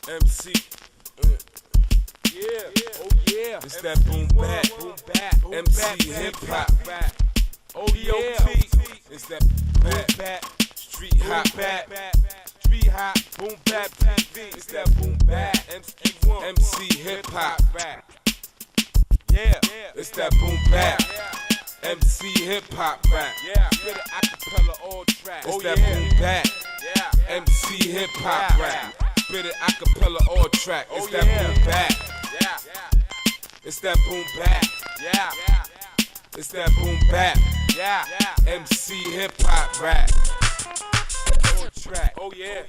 MC. Yeah, oh yeah. It's that boom bap, MC hip hop. Oh yeah. BOT. It's that bap, street hop, Street hop, Boom BAP TV. it's that boom bap, MC hip hop. Yeah, It's that boom bap, MC hip hop rap. yeah. Spit it acapella all tracks. It's that boom bap, Yeah, MC hip hop rap. Spit it acapella all track. It's that boom bap. yeah, It's that boom bap. yeah, It's that boom bap, yeah. MC hip hop rap. All track. Oh yeah.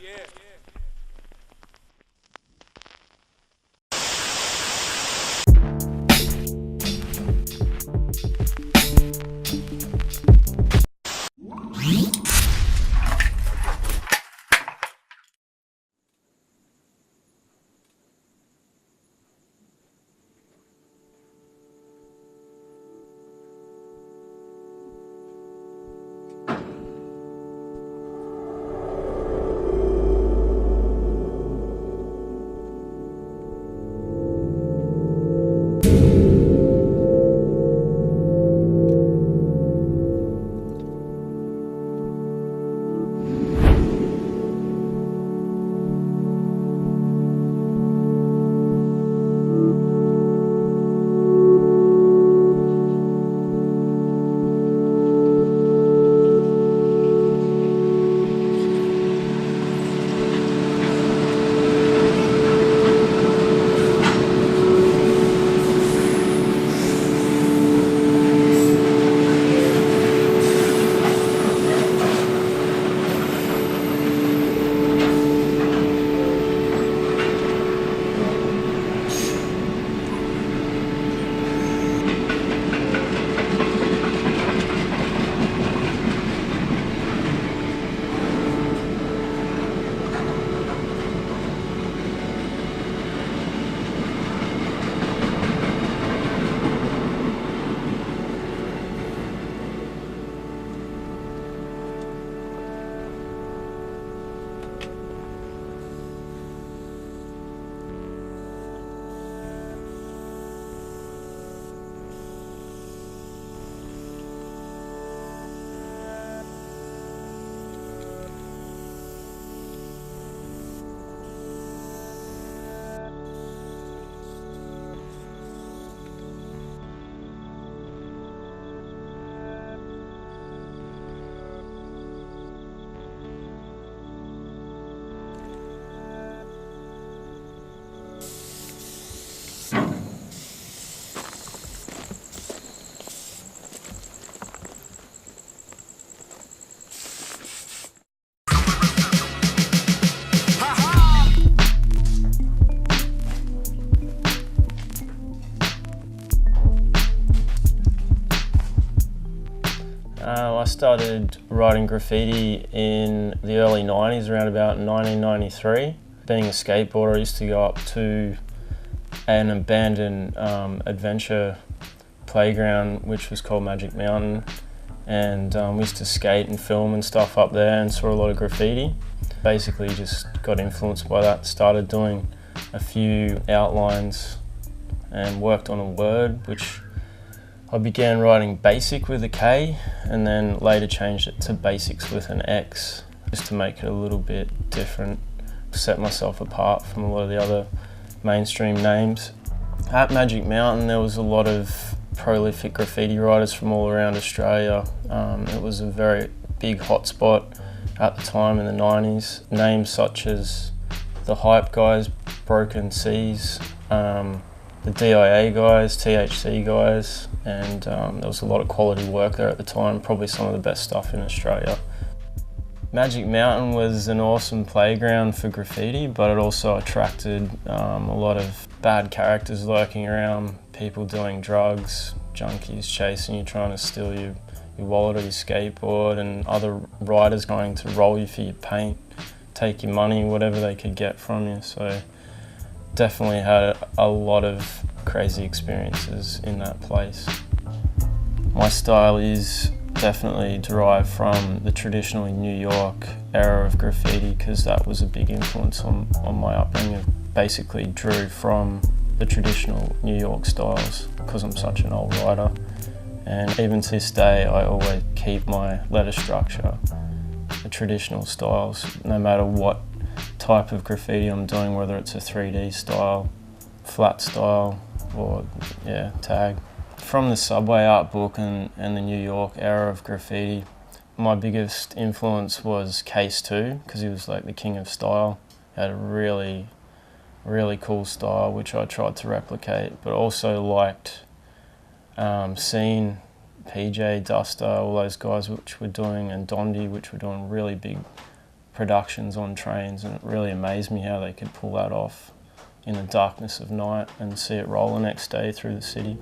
I started writing graffiti in the early 90s, around about 1993. Being a skateboarder, I used to go up to an abandoned adventure playground which was called Magic Mountain, and we used to skate and film and stuff up there and saw a lot of graffiti. Basically just got influenced by that, started doing a few outlines and worked on a word which I began writing BASIC with a K and then later changed it to BASIX with an X just to make it a little bit different, set myself apart from a lot of the other mainstream names. At Magic Mountain there was a lot of prolific graffiti writers from all around Australia. It was a very big hotspot at the time in the 90s. Names such as the Hype guys, Broken Seas, the DIA guys, THC guys, and there was a lot of quality work there at the time, probably some of the best stuff in Australia. Magic Mountain was an awesome playground for graffiti, but it also attracted a lot of bad characters lurking around, people doing drugs, junkies chasing you, trying to steal your wallet or your skateboard, and other riders going to roll you for your paint, take your money, whatever they could get from you. So definitely had a lot of crazy experiences in that place. My style is definitely derived from the traditionally New York era of graffiti, because that was a big influence on my upbringing. basically drew from the traditional New York styles because I'm such an old writer. And even to this day, I always keep my letter structure, the traditional styles, no matter what type of graffiti I'm doing, whether it's a 3D style, flat style, or tag. From the subway art book and the New York era of graffiti, my biggest influence was Case 2, because he was like the king of style. He had a really cool style which I tried to replicate, but also liked seeing PJ, Duster, all those guys which were doing, and Dondi, which were doing really big productions on trains, and it really amazed me how they could pull that off in the darkness of night and see it roll the next day through the city.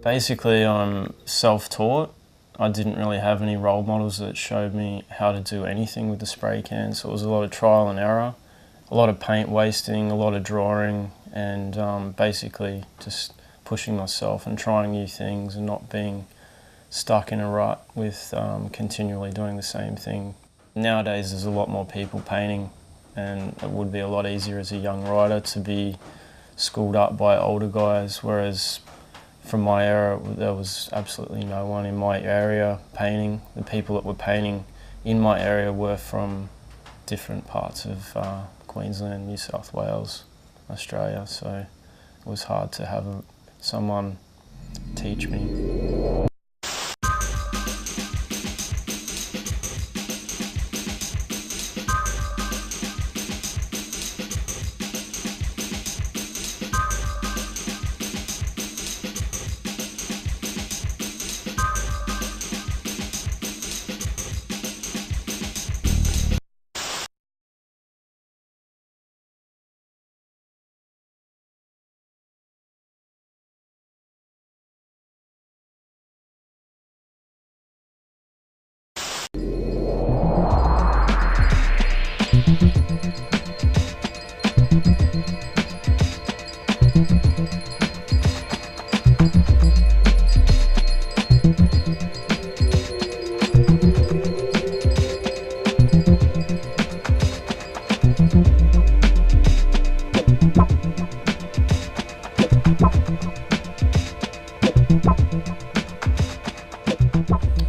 Basically, I'm self-taught. I didn't really have any role models that showed me how to do anything with the spray can, so it was a lot of trial and error, a lot of paint wasting, a lot of drawing, and basically just pushing myself and trying new things and not being stuck in a rut with continually doing the same thing. Nowadays there's a lot more people painting, and it would be a lot easier as a young writer to be schooled up by older guys, whereas from my era, there was absolutely no one in my area painting. The people that were painting in my area were from different parts of Queensland, New South Wales, Australia, so it was hard to have someone teach me.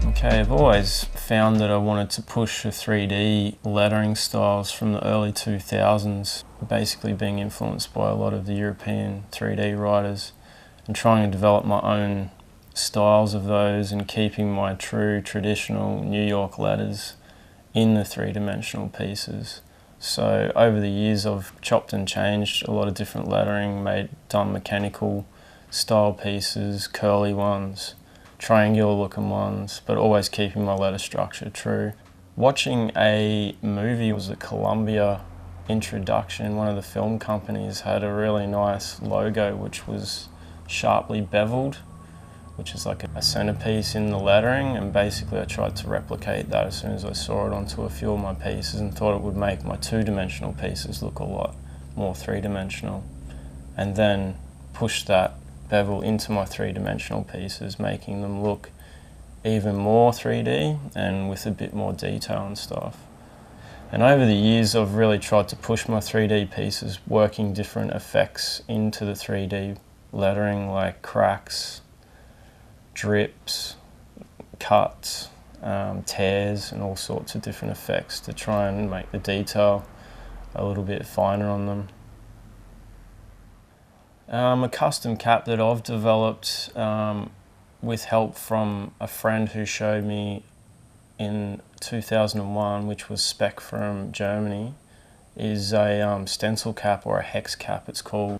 Okay, I've always found that I wanted to push the 3D lettering styles from the early 2000s, basically being influenced by a lot of the European 3D writers and trying to develop my own styles of those and keeping my true traditional New York letters in the three-dimensional pieces. So over the years I've chopped and changed a lot of different lettering, done mechanical style pieces, curly ones, triangular looking ones, but always keeping my letter structure true. Watching a movie was the Columbia introduction. One of the film companies had a really nice logo which was sharply beveled, which is like a centerpiece in the lettering, and basically I tried to replicate that as soon as I saw it onto a few of my pieces and thought it would make my two-dimensional pieces look a lot more three-dimensional, and then push that bevel into my three-dimensional pieces, making them look even more 3D and with a bit more detail and stuff. And over the years I've really tried to push my 3D pieces, working different effects into the 3D lettering, like cracks, drips, cuts, tears, and all sorts of different effects to try and make the detail a little bit finer on them. A custom cap that I've developed with help from a friend who showed me in 2001, which was spec from Germany, is a stencil cap, or a hex cap it's called.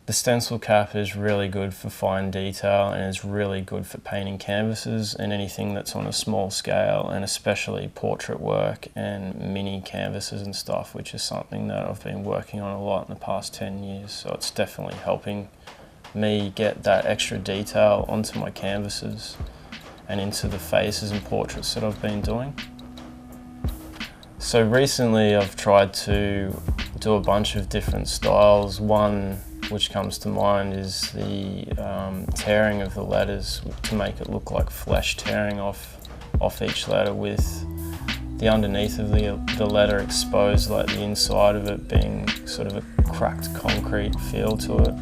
The stencil cap is really good for fine detail and is really good for painting canvases and anything that's on a small scale, and especially portrait work and mini canvases and stuff, which is something that I've been working on a lot in the past 10 years. So it's definitely helping me get that extra detail onto my canvases and into the faces and portraits that I've been doing. So recently I've tried to do a bunch of different styles. One which comes to mind is the tearing of the letters to make it look like flesh tearing off each letter, with the underneath of the letter exposed, like the inside of it being sort of a cracked concrete feel to it.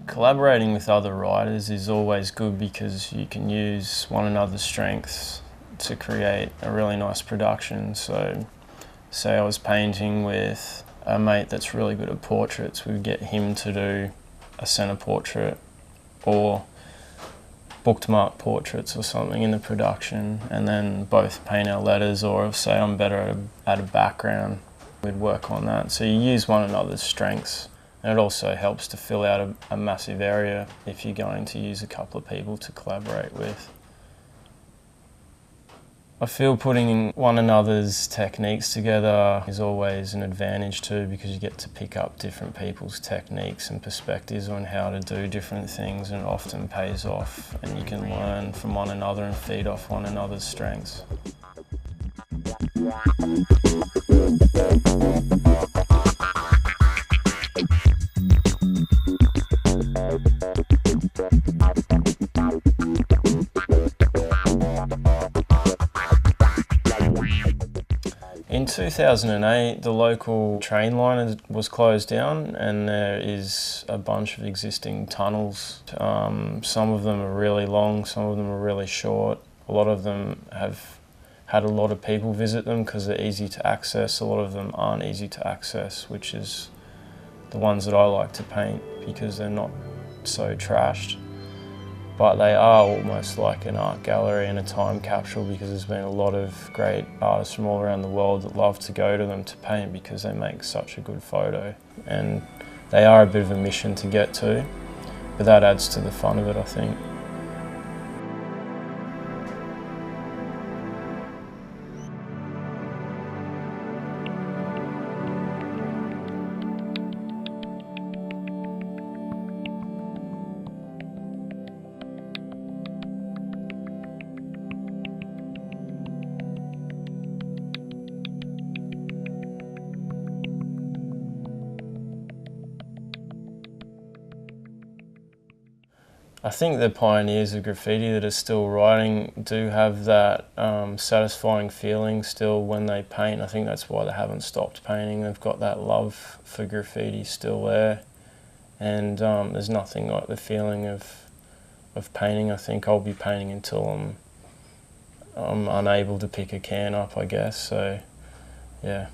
Collaborating with other writers is always good because you can use one another's strengths to create a really nice production. So say I was painting with a mate that's really good at portraits, we'd get him to do a centre portrait or bookmark portraits or something in the production, and then both paint our letters, or say I'm better at a background, we'd work on that. So you use one another's strengths. And it also helps to fill out a massive area if you're going to use a couple of people to collaborate with. I feel putting one another's techniques together is always an advantage too, because you get to pick up different people's techniques and perspectives on how to do different things, and it often pays off, and you can learn from one another and feed off one another's strengths. In 2008, the local train line was closed down, and there is a bunch of existing tunnels. Some of them are really long, some of them are really short. A lot of them have had a lot of people visit them because they're easy to access. A lot of them aren't easy to access, which is the ones that I like to paint because they're not so trashed. but they are almost like an art gallery and a time capsule, because there's been a lot of great artists from all around the world that love to go to them to paint because they make such a good photo. And they are a bit of a mission to get to, but that adds to the fun of it, I think. I think the pioneers of graffiti that are still writing do have that satisfying feeling still when they paint. I think that's why they haven't stopped painting. They've got that love for graffiti still there, and there's nothing like the feeling of painting. I think I'll be painting until I'm unable to pick a can up, I guess. So, yeah.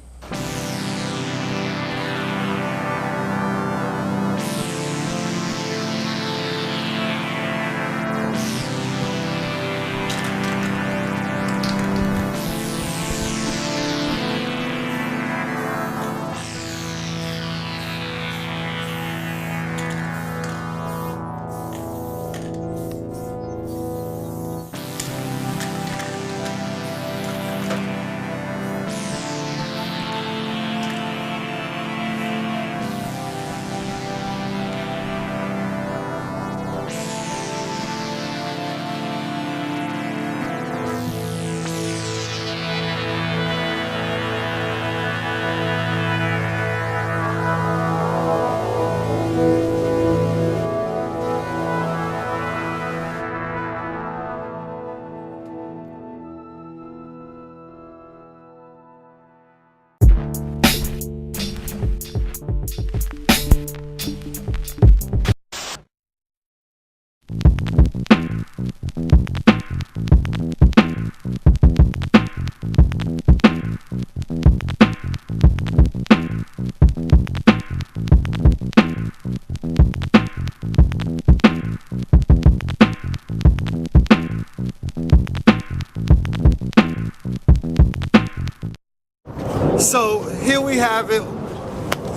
So here we have it.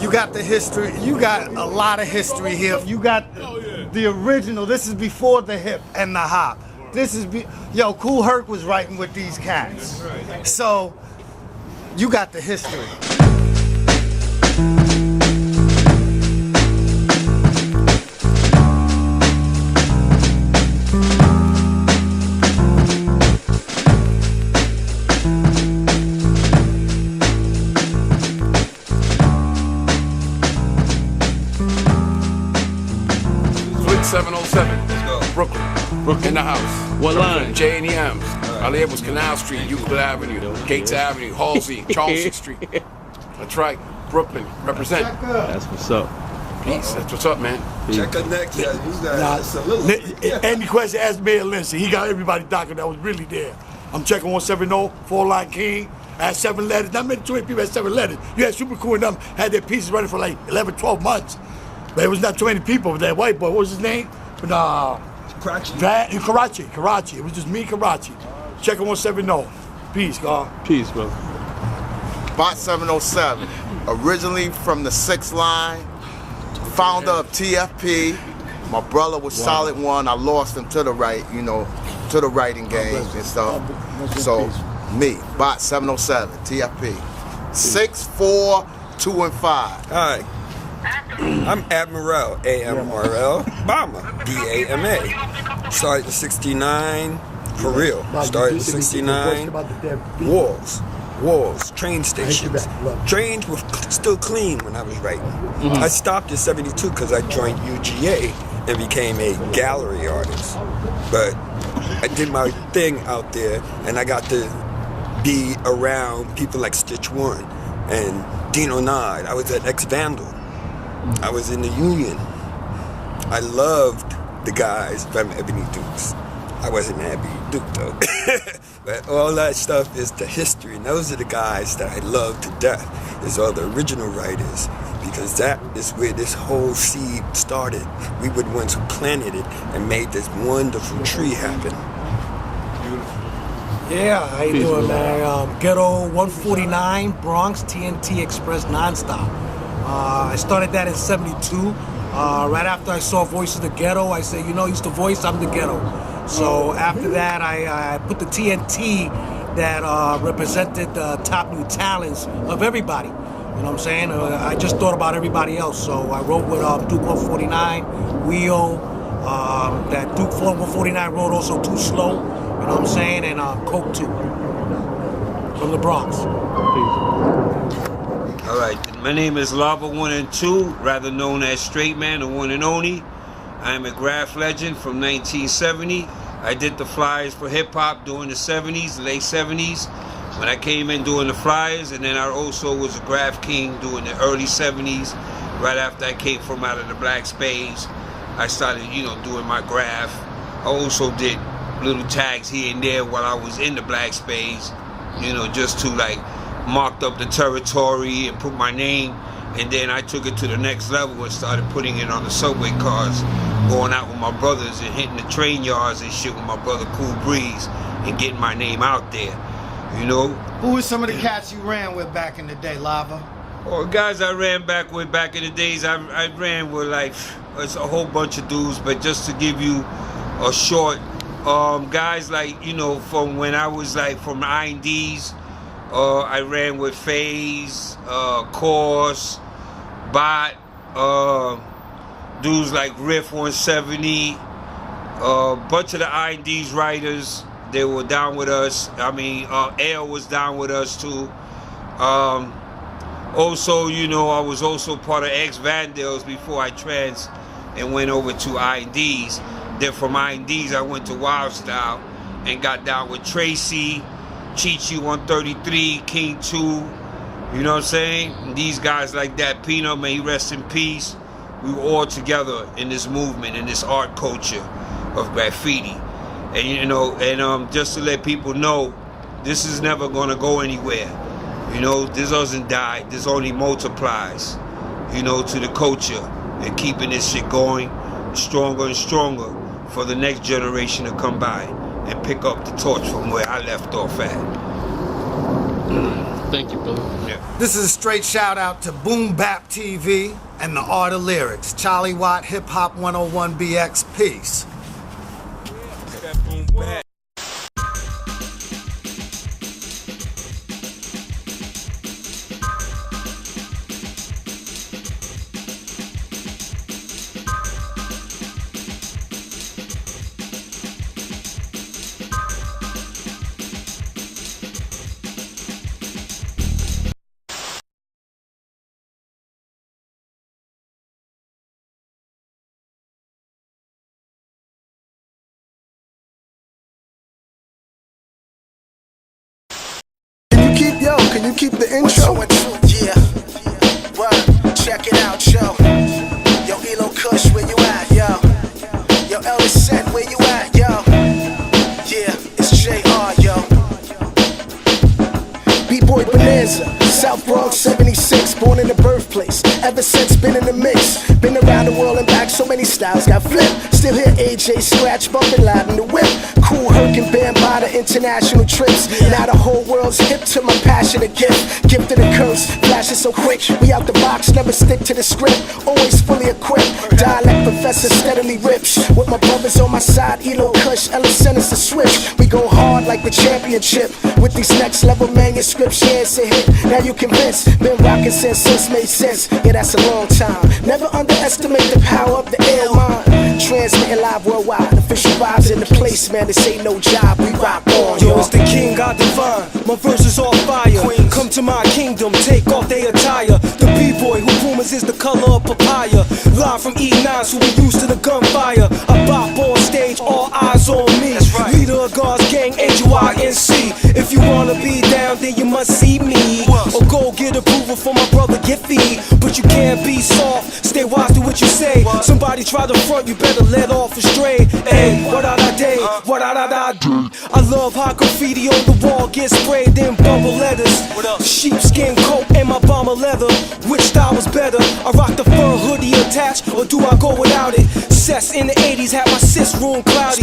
You got the history. You got a lot of history here. You got the original. This is before the hip and the hop. This is yo, Kool Herc was writing with these cats. So you got the history. Switch 707. Brooklyn in the house. What line? J&M's. I live was Canal Street, Euclid Avenue, Gates Avenue, Halsey, Charleston Street. That's right. Brooklyn. Represent. That's what's up. Peace. That's what's up, man. Check her next. Any question, ask Mayor Lindsay. He got everybody docking that was really there. I'm checking 170, 4-line king. I had 7 letters. Not many, too many people had 7 letters. You had Super Cool and them had their pieces running for like 11, 12 months. But it was not too many people. That white boy, what was his name? Karachi. It was just me and Karachi. Checking 170. Peace, God. Peace, bro. BOT 707. Originally from the 6th line. Founder of T.F.P. My brother was solid one. I lost him to the right, you know, to the writing games and stuff. So, me, BOT 707, T.F.P. 6, 4, 2, and 5. Hi. I'm Admiral, A-M-R-L, Bama, B-A-M-A. Started in 69, for real. Started in 69, walls, train stations. Trains were still clean when I was writing. I stopped in 72 because I joined UGA and became a gallery artist. But I did my thing out there and I got to be around people like Stitch One and Dino Nod. I was at Ex-Vandal. I was in the Union. I loved the guys from Ebony Dukes. I wasn't an Ebony Duke though. But all that stuff is the history, and those are the guys that I love to death. Is all the original writers because that is where this whole seed started. We were the ones who planted it and made this wonderful tree happen. Yeah, how you doing, man? Ghetto 149, Bronx, TNT Express nonstop. I started that in '72. Right after I saw Voice of the Ghetto, I said, you know, he's the voice, I'm the ghetto. So after that, I put the TNT that represented the top new talents of everybody. You know what I'm saying? I just thought about everybody else. So I wrote with Duke 149, Wheel, that Duke 149 wrote also Too Slow. You know what I'm saying? And Coke 2 from the Bronx. All right, my name is Lava 1 and 2, rather known as Straight Man, the one and only. I am a graph legend from 1970. I did the flyers for hip hop during the 70s, late 70s, when I came in doing the flyers, and then I also was a graph king during the early 70s. Right after I came from out of the black space, I started, you know, doing my graph. I also did little tags here and there while I was in the black space, you know, just to like marked up the territory and put my name. And then I took it to the next level and started putting it on the subway cars, going out with my brothers and hitting the train yards and shit with my brother Cool Breeze and getting my name out there, you know. Who were some of the cats you ran with back in the day, Lava? Well, guys I ran back with back in the days, I ran with like, it's a whole bunch of dudes, but just to give you a short, guys like, you know, from when I was like from the INDs, I ran with FaZe, Course, BOT, dudes like Riff 170, a bunch of the INDs writers, they were down with us. I mean, Air was down with us too. Also, you know, I was also part of X Vandals before I trans and went over to INDs. Then from INDs, I went to Wild Style and got down with Tracy, Chi-Chi 133, King 2, you know what I'm saying? And these guys like that, Pino, may he rest in peace. We were all together in this movement, in this art culture of graffiti. And you know, and just to let people know, this is never gonna go anywhere. You know, this doesn't die, this only multiplies, you know, to the culture and keeping this shit going stronger and stronger for the next generation to come by and pick up the torch from where I left off at. Thank you, brother. Yeah. This is a straight shout out to Boom BAP TV and the Art of Lyrics. Charlie Watt, Hip Hop 101 BX, peace. That boom bap. Can you keep the intro? Yeah, word, check it out, yo. Yo, Elo Kush, where you at, yo? Yo, Ellis Sent, where you at, yo? Yeah, it's JR, yo. B-Boy Bonanza, South Bronx 76, born in the birthplace. Ever since been in the mix, been around the world and back, so many styles got flipped. Still hear AJ scratch, bumping loud in the whip. Cool Herc and Bam by the international trips. Now the whole world's hip to my passionate gift. Gifted and curse, flashing so quick. We out the box, never stick to the script. Always fully equipped. Dialect professor steadily rips. With my brothers on my side, Elo Kush, Ellis Sent is a switch. We go hard like the championship. With these next level manuscripts, yeah, it's a hit. Now you convinced, been rocking since made sense. Yeah, that's a long time. Never underestimate the power of the ill mind. Transmitting live worldwide, official vibes in the place, man. This ain't no job, we rock on. Yo, it's the king, God divine. My verse is all fire. Queen, come to my kingdom, take off their attire. The B-boy who rumors is the color of papaya. Live from E9, so we used to the gunfire. I bop on stage, all eyes on me. Leader of God's gang, HYNC. If you wanna be down, then you must see me. Or go get approval over for my brother, get feed. But you can't be soft, stay wise to what you say. Somebody try to front, you better let off astray. Hey, what I day, what I do. I love how graffiti on the wall gets sprayed in bubble letters. Sheepskin coat and my bomber leather. Which style was better? I rock the fur hoodie attached, or do I go without it? Cess in the 80s had my sis room cloudy.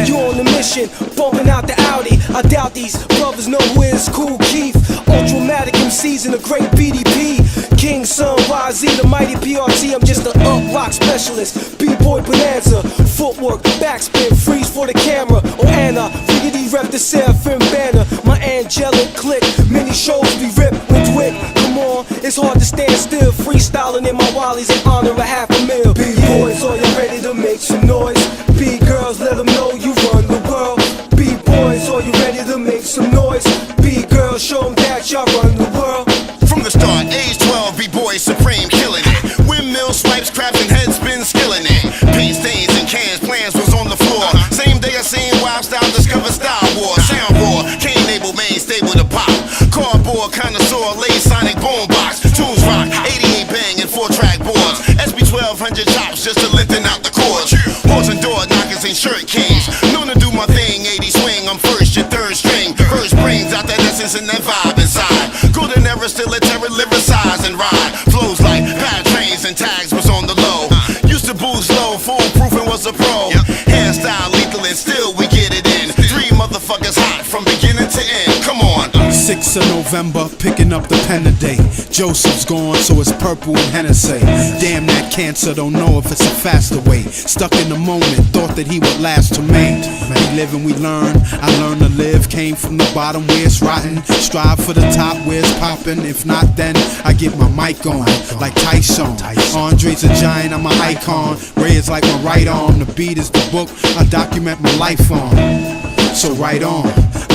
You on the mission, bumping out the Audi. I doubt these brothers know who is Cool Keith. Ultramatic MCs in a great BDP. King Son, YZ, the mighty PRT. I'm just an up rock specialist. B-boy bonanza, footwork, backspin, freeze for the camera. Oh Anna, riggedy rep the Seraphim banner. My angelic click, many shows be ripped with wit. Come on, it's hard to stand still. Freestyling in my wallies in honor of $500,000. B-boys, are you ready to make some noise? B-girls, let them know you run the world. B-boys, are you ready to make some noise? B-girls, show them that y'all run the world. From the start, age 12, B-boy supreme, killing it. Windmill swipes, crabs and head spin, skilling it. Paint stains and cans, plans was on the floor. Same day I seen Wild Style discover Style War. Sound raw, cane able, main stable to pop. Cardboard, connoisseur, laid sonic boombox. Tunes rock, 88 bang and 4-track boards. SB 1200 chops just to lengthen out the cords. Horse and door knockers and shirt kings. Known to do my thing, 80 swing, I'm first, your third string. First brings out that essence and that vibe inside. Golden era still a terror, lyricize and ride. Flows like bad trains and tags was on the low. Used to boost low, foolproof and was a pro. Hairstyle lethal and still we get it in. 3 motherfuckers hot from beginning to end. Come on. 6th of November, picking up the pen today. Joseph's gone, so it's purple and Hennessy. Damn that cancer, don't know if it's a faster way. Stuck in the moment, thought that he would last to me. We live and we learn, I learned to live. Came from the bottom where it's rotten. Strive for the top where it's popping. If not, then I get my mic on, like Tyson. Andre's a giant, I'm an icon. Ray is like my right arm, the beat is the book I document my life on. So right on,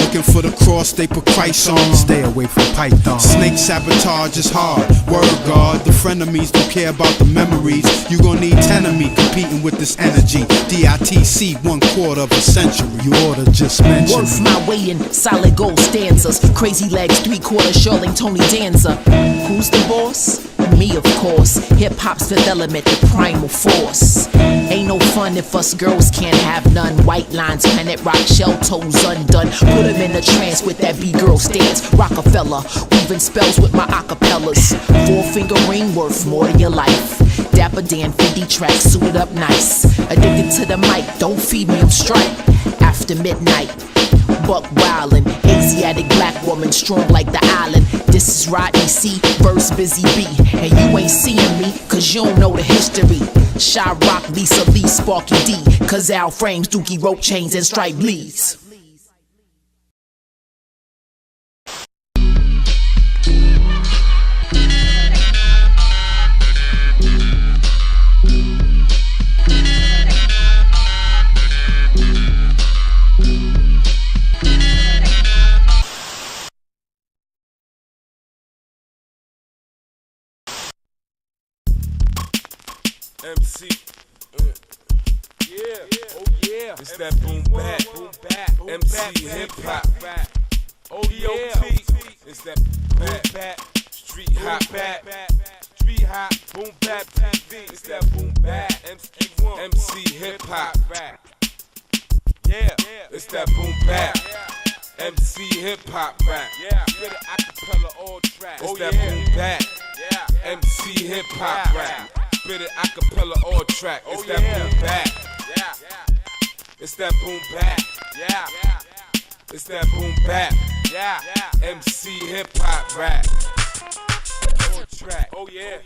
looking for the cross they put Christ on. Stay away from python. Snake sabotage is hard, word God. The frenemies don't care about the memories. You gon' need 10 of me competing with this energy. DITC, 1/4 of a century. You oughta just mention Worth my way in solid gold stanzas. Crazy legs, 3/4 Shirley, Tony Danza. Who's the boss? Me, of course. Hip-hop's fifth element, the primal force. Ain't no fun if us girls can't have none. White lines, planet rock, shell toes undone. Put them in a trance with that B-girl stance. Rockefeller, weaving spells with my acapellas. 4-finger ring worth more than your life. Dapper Dan, 50 tracks, suited up nice. Addicted to the mic, don't feed me, I'm strike. After midnight, buck wildin', Asiatic black woman, strong like the island. This is Rodney C, verse Busy B. And you ain't seeing me, cause you don't know the history. Shy Rock, Lisa Lee, Sparky D. Cause Al frames, Dookie rope chains, and stripe leads. MC, yeah, oh yeah, it's that boom bap, MC hip hop, oh yeah, it's that boom bap, street hop, boom bap TV, it's that boom bap, MC hip hop, yeah, it's that boom bap, MC hip hop rap, yeah, spit it acapella all tracks, it's that boom bap, MC hip hop rap. Spit it acapella all track. It's that boom bap. It's that boom bap. It's that boom bap. MC hip hop rap. All track. Oh yeah.